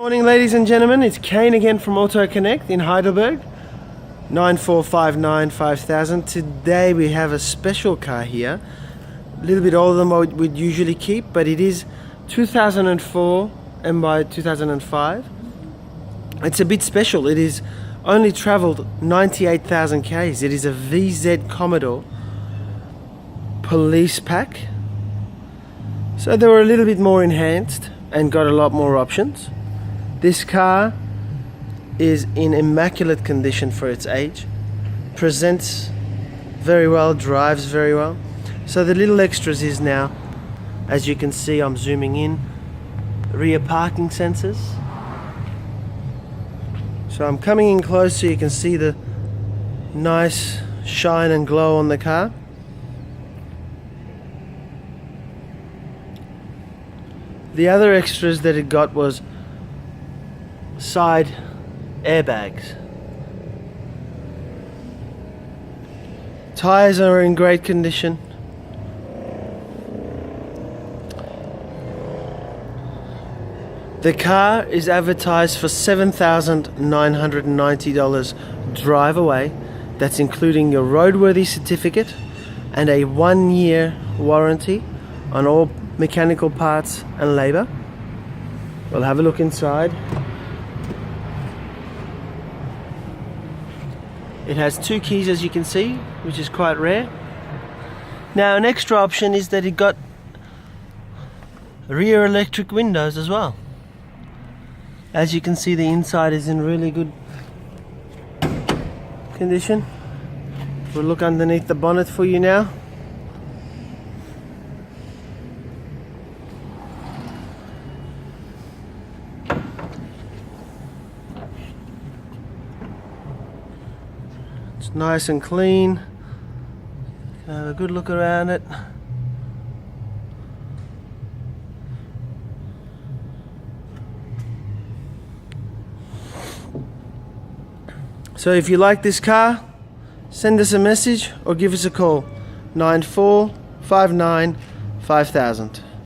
Morning ladies and gentlemen, it's Kane again from Auto Connect in Heidelberg, 9459 5000. Today we have a special car here, a little bit older than what we'd usually keep, but it is 2004 and by 2005. It's a bit special. It is only traveled 98,000 Ks. It is a VZ Commodore police pack, so they were a little bit more enhanced and got a lot more options. This car is in immaculate condition for its age, presents very well, drives very well. So the little extras is now, as you can see, I'm zooming in, rear parking sensors. So I'm coming in close so you can see the nice shine and glow on the car. The other extras that it got was side airbags. Tires are in great condition. The car is advertised for $7,990 drive away. That's including your roadworthy certificate and a 1-year warranty on all mechanical parts and labor. We'll have a look inside. It has 2 keys, as you can see, which is quite rare. Now an extra option is that it got rear electric windows as well. As you can see, the inside is in really good condition. We'll look underneath the bonnet for you now. It's nice and clean. You can have a good look around it. So if you like this car, send us a message or give us a call, 9459 5000.